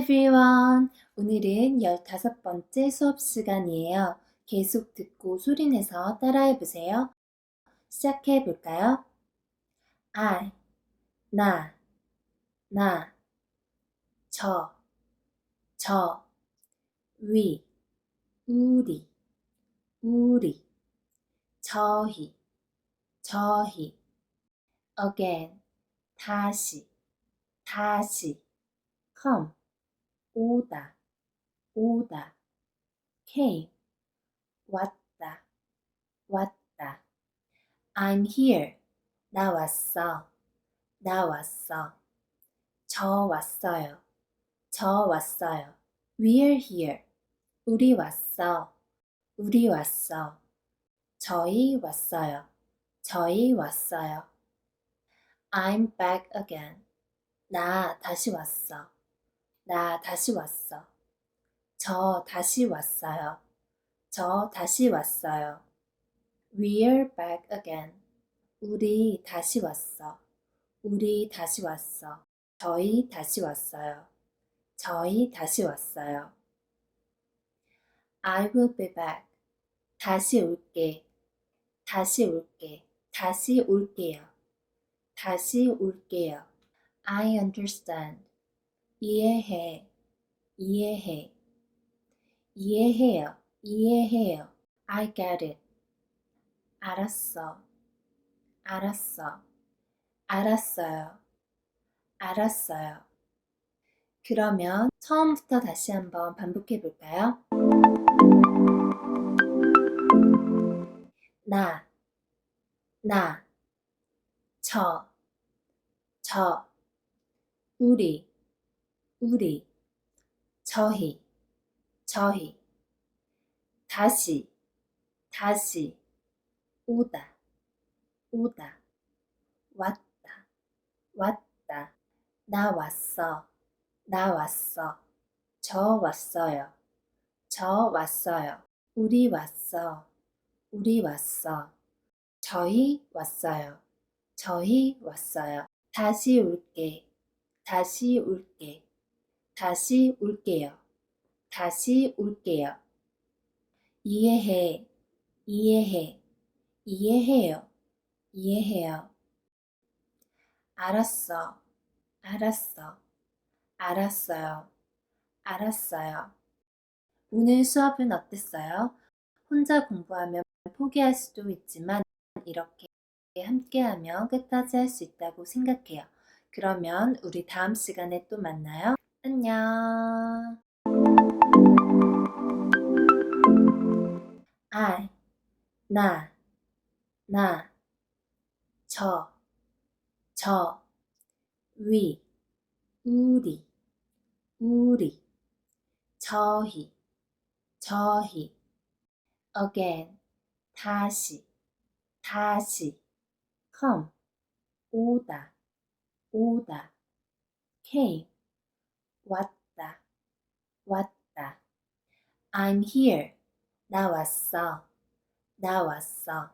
everyone. 오늘은 15번째 수업 시간이에요. 계속 듣고 소리내서 따라해 보세요. 시작해 볼까요? I, 나, 저, 위, 우리, 저희, again, 다시, come, 오다, came, 왔다. I'm here. 나 왔어. 저 왔어요. We're here. 우리 왔어. 저희 왔어요. I'm back again. 나 다시 왔어. 저 다시 왔어요. We're back again. 우리 다시 왔어. 저희 다시 왔어요. I will be back. 다시 올게요. I understand. 이해해요. I get it. 알았어요. 그러면 처음부터 다시 한번 반복해 볼까요? 나, 저, 우리, 저희, 다시, 오다, 왔다, 나 왔어, 저 왔어요, 우리 왔어, 저희 왔어요, 다시 올게요. 이해해요. 알았어요. 오늘 수업은 어땠어요? 혼자 공부하면 포기할 수도 있지만 이렇게 함께하면 끝까지 할 수 있다고 생각해요. 그러면 우리 다음 시간에 또 만나요. 안녕. I, 나, 저, 위, 우리, 저희, again, 다시, come, 오다, came, 왔다. I'm here. 나 왔어.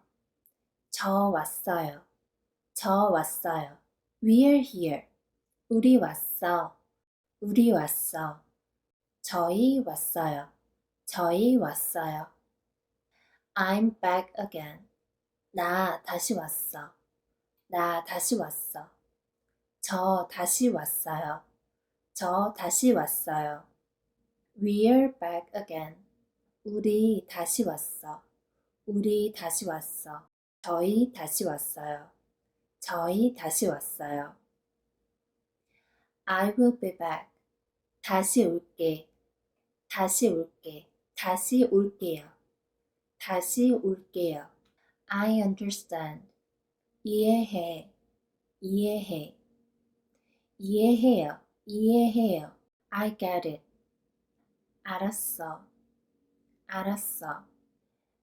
저 왔어요. We're here. 우리 왔어. 저희 왔어요. I'm back again. 나 다시 왔어. 저 다시 왔어요. We're back again. 우리 다시 왔어. 저희 다시 왔어요. I will be back. 다시 올게요. I understand. 이해해요. I get it.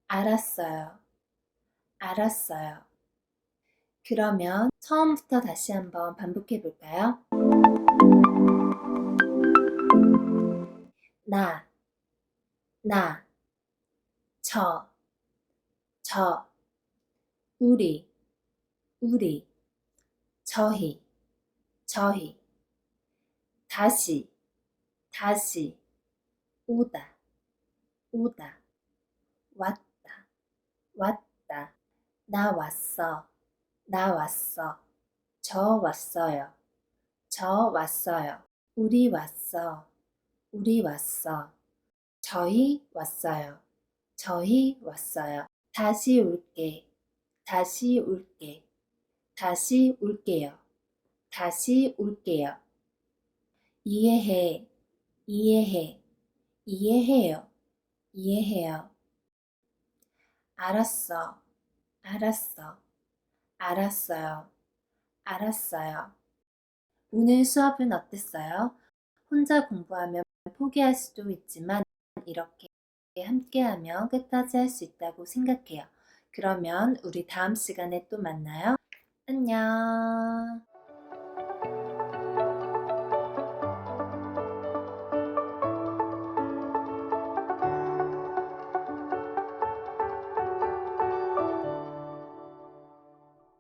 알았어요. 그러면 처음부터 다시 한번 반복해 볼까요? 나, 저, 우리, 저희, 다시, 다시, 오다, 오다, 왔다, 왔다. 나 왔어, 나 왔어. 저 왔어요, 저 왔어요. 우리 왔어, 우리 왔어. 저희 왔어요, 저희 왔어요. 다시 올게, 다시 올게, 다시 올게요, 다시 올게요. 이해해, 이해해, 이해해요, 이해해요. 알았어, 알았어, 알았어요, 알았어요. 오늘 수업은 어땠어요? 혼자 공부하면 포기할 수도 있지만 이렇게 함께하면 끝까지 할 수 있다고 생각해요. 그러면 우리 다음 시간에 또 만나요. 안녕.